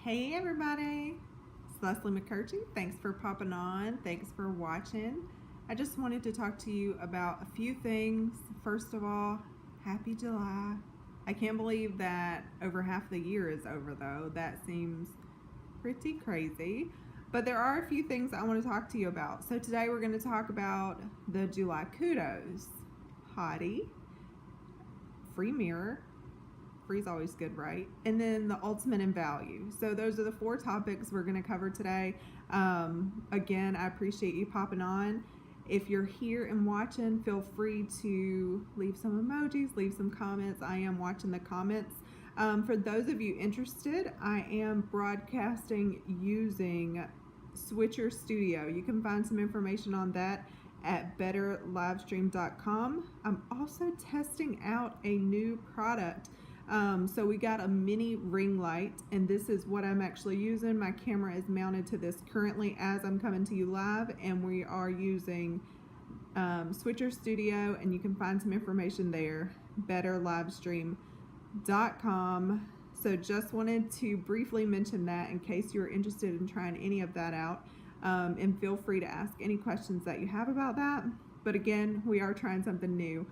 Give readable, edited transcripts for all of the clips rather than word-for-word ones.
Hey everybody, it's Leslie McKerchie. Thanks for popping on. Thanks for watching. I just wanted to talk to you about a few things. First of all, happy July. I can't believe that over half the year is over though. That seems pretty crazy. But there are a few things I want to talk to you about. So today we're going to talk about the July Kudos, Hottie, free mirror. Free's always good, right? And then the ultimate in value. So those are the four topics we're going to cover today. Again, I appreciate you popping on. If you're here and watching, feel free to leave some emojis, leave some comments. I am watching the comments. For those of you interested, I am broadcasting using Switcher Studio. You can find some information on that at betterlivestream.com. I'm also testing out a new product. So we got a mini ring light, and this is what I'm actually using. My camera is mounted to this currently as I'm coming to you live, and we are using Switcher Studio, and you can find some information there, betterlivestream.com. So just wanted to briefly mention that in case you're interested in trying any of that out, and feel free to ask any questions that you have about that. But again, we are trying something new.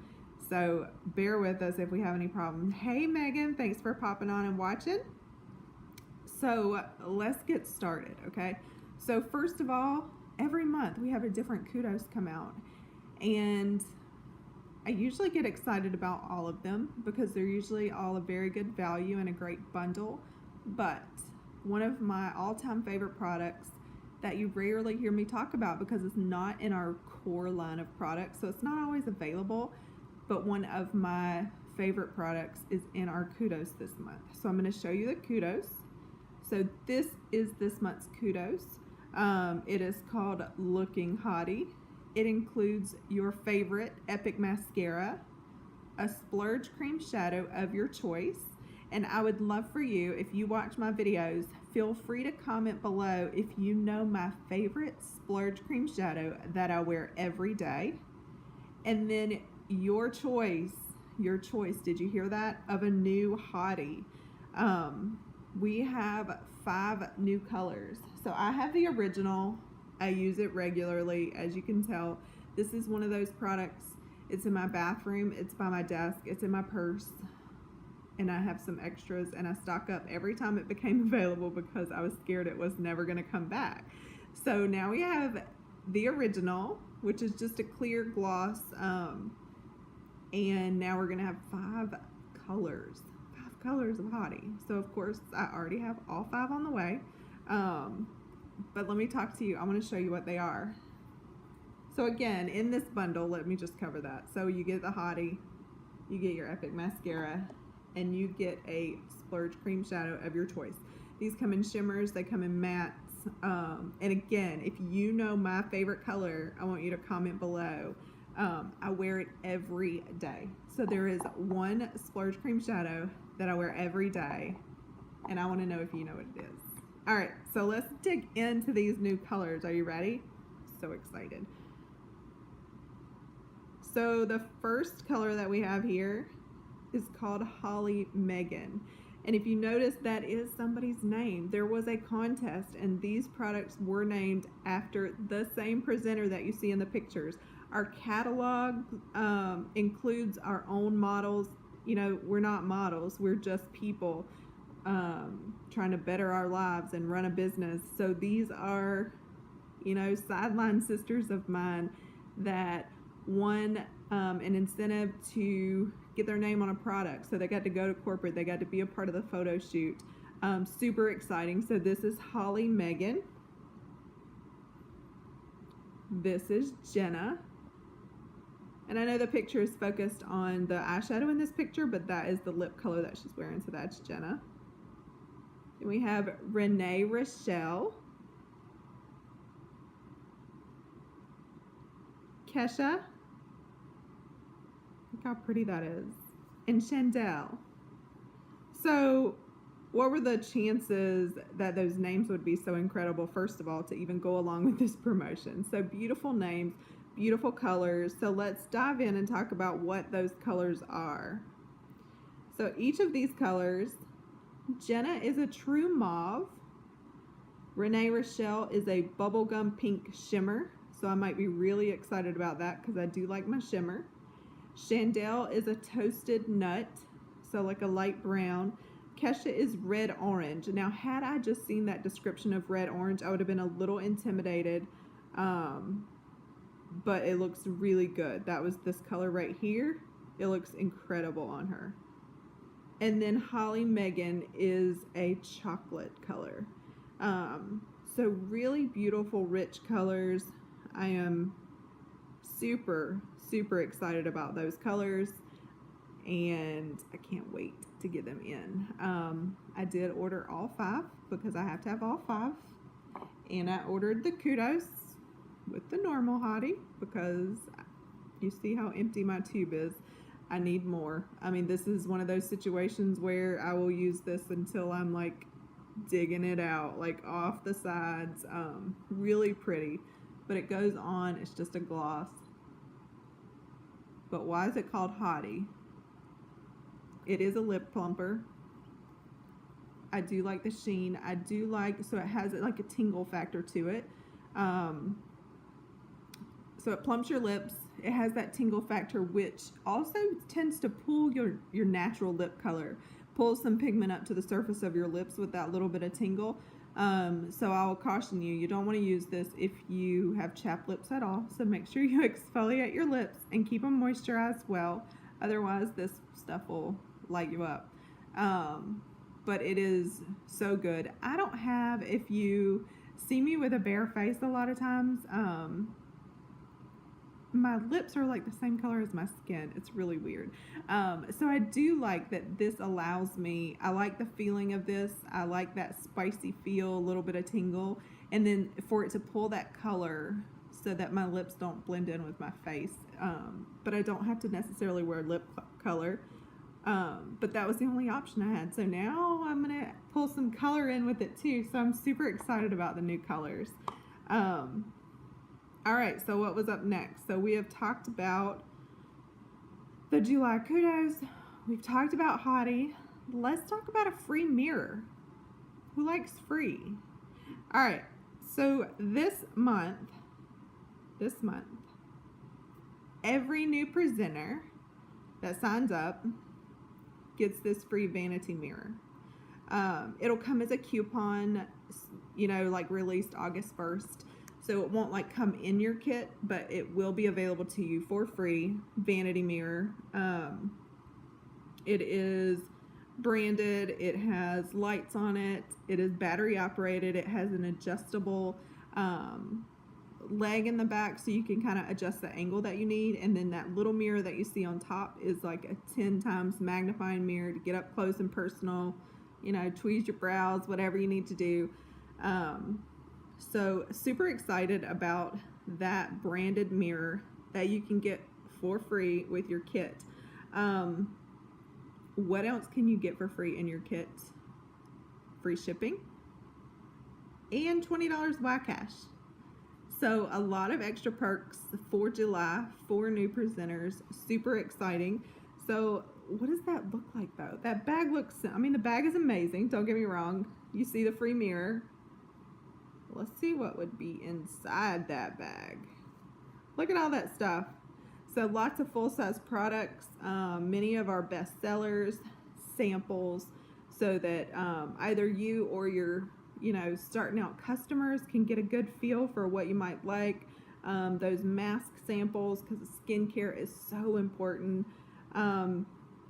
So bear with us if we have any problems. Hey Megan, thanks for popping on and watching. So let's get started, okay? So first of all, every month we have a different Kudos come out. And I usually get excited about all of them because they're usually all a very good value and a great bundle. But one of my all-time favorite products that you rarely hear me talk about because it's not in our core line of products, so it's not always available, but one of my favorite products is in our Kudos this month. So I'm going to show you the Kudos. So this is this month's Kudos. It is called Looking Hottie. It includes your favorite Epic Mascara, a Splurge cream shadow of your choice, and I would love for you, if you watch my videos, feel free to comment below if you know my favorite Splurge cream shadow that I wear every day. And then your choice, did you hear that? Of a new Hottie. We have 5 new colors. So I have the original. I use it regularly, as you can tell. This is one of those products. It's in my bathroom, it's by my desk, it's in my purse, and I have some extras, and I stock up every time it became available because I was scared it was never gonna come back. So now we have the original, which is just a clear gloss, and now we're gonna have 5 colors of Hottie. So of course I already have all 5 on the way, but let me talk to you. I want to show you what they are. So again, in this bundle, let me just cover that. So you get the Hottie, you get your Epic Mascara, and you get a Splurge cream shadow of your choice. These come in shimmers, they come in mattes, and again, if you know my favorite color, I want you to comment below. I wear it every day. So there is one Splurge cream shadow that I wear every day, and I want to know if you know what it is. All right, so let's dig into these new colors. Are you ready? So excited. So the first color that we have here is called Holly Megan. And if you notice, that is somebody's name. There was a contest, and these products were named after the same presenter that you see in the pictures. Our catalog includes our own models. You know, we're not models, we're just people trying to better our lives and run a business. So these are, you know, sideline sisters of mine that won an incentive to get their name on a product. So they got to go to corporate, they got to be a part of the photo shoot. Super exciting. So this is Holly Megan. This is Jenna. And I know the picture is focused on the eyeshadow in this picture, but that is the lip color that she's wearing, so that's Jenna. Then we have Renee Rochelle, Kesha, look how pretty that is, and Chandel. So what were the chances that those names would be so incredible, first of all, to even go along with this promotion? So beautiful names, beautiful colors. So let's dive in and talk about what those colors are. So each of these colors Jenna is a true mauve. Renee Rochelle is a bubblegum pink shimmer. So I might be really excited about that because I do like my shimmer. Chandel is a toasted nut, so like a light brown. Kesha is red orange. Now, had I just seen that description of red orange, I would have been a little intimidated, but it looks really good. That was this color right here. It looks incredible on her. And then Holly Megan is a chocolate color. So really beautiful, rich colors. I am super excited about those colors, and I can't wait to get them in. I did order all 5 because I have to have all 5, and I ordered the Kudos with the normal Hottie because you see how empty my tube is. I need more. I mean, this is one of those situations where I will use this until I'm like digging it out, like off the sides. Really pretty, but it goes on. It's just a gloss. But why is it called Hottie? It is a lip plumper. I do like the sheen. I do like, so it has like a tingle factor to it. So it plumps your lips. It has that tingle factor, which also tends to pull your natural lip color, pulls some pigment up to the surface of your lips with that little bit of tingle. So I'll caution you, you don't want to use this if you have chapped lips at all. So make sure you exfoliate your lips and keep them moisturized well. Otherwise, this stuff will light you up. But it is so good. I don't have, if you see me with a bare face a lot of times, my lips are like the same color as my skin. It's really weird. So I do like that this allows me, I like the feeling of this. I like that spicy feel, a little bit of tingle, and then for it to pull that color so that my lips don't blend in with my face. But I don't have to necessarily wear lip color. But that was the only option I had. So now I'm going to pull some color in with it too. So I'm super excited about the new colors. All right, so what was up next? So we have talked about the July Kudos. We've talked about Hottie. Let's talk about a free mirror. Who likes free? All right, so this month, every new presenter that signs up gets this free vanity mirror. It'll come as a coupon, you know, like released August 1st. So it won't like come in your kit, but it will be available to you for free. Vanity Mirror. It is branded. It has lights on it. It is battery operated. It has an adjustable leg in the back so you can kind of adjust the angle that you need. And then that little mirror that you see on top is like a 10 times magnifying mirror to get up close and personal, you know, tweeze your brows, whatever you need to do. So super excited about that branded mirror that you can get for free with your kit. What else can you get for free in your kit? Free shipping and $20 by cash. So a lot of extra perks for July for new presenters. Super exciting. So what does that look like though? That bag looks, I mean, the bag is amazing. Don't get me wrong. You see the free mirror. Let's see what would be inside that bag. Look at all that stuff. So lots of full-size products, many of our best sellers, samples, so that either you or your, you know, starting out customers can get a good feel for what you might like. Those mask samples, because skincare is so important.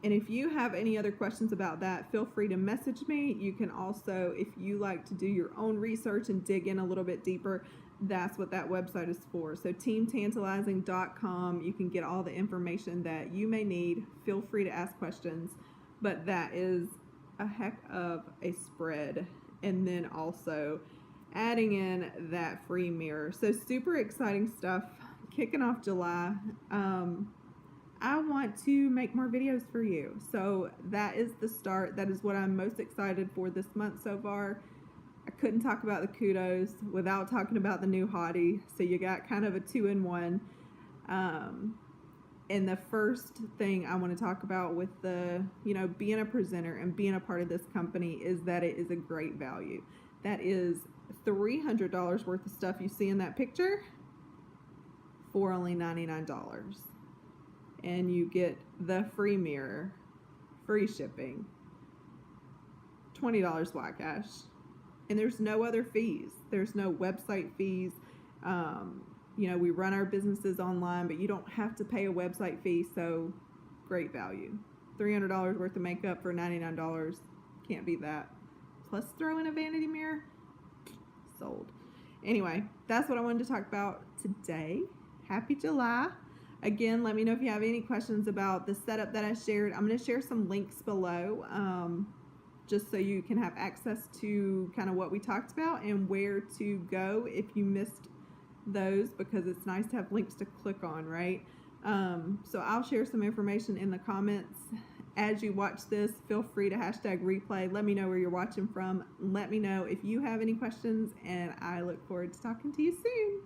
And if you have any other questions about that, feel free to message me. You can also, if you like to do your own research and dig in a little bit deeper, that's what that website is for. So teamtantalizing.com, you can get all the information that you may need. Feel free to ask questions, but that is a heck of a spread. And then also adding in that free mirror. So super exciting stuff kicking off July. I want to make more videos for you. So that is the start. That is what I'm most excited for this month so far. I couldn't talk about the Kudos without talking about the new Hottie. So you got kind of a 2-in-1. And the first thing I want to talk about with the, being a presenter and being a part of this company is that it is a great value. That is $300 worth of stuff you see in that picture for only $99. And you get the free mirror, free shipping, $20 flat cash. And there's no other fees. There's no website fees. We run our businesses online, but you don't have to pay a website fee, so great value. $300 worth of makeup for $99. Can't beat that. Plus throw in a vanity mirror. Sold. Anyway, that's what I wanted to talk about today. Happy July. Again, let me know if you have any questions about the setup that I shared. I'm going to share some links below, just so you can have access to kind of what we talked about and where to go if you missed those, because it's nice to have links to click on, right? So I'll share some information in the comments. As you watch this, feel free to hashtag replay. Let me know where you're watching from. Let me know if you have any questions, and I look forward to talking to you soon.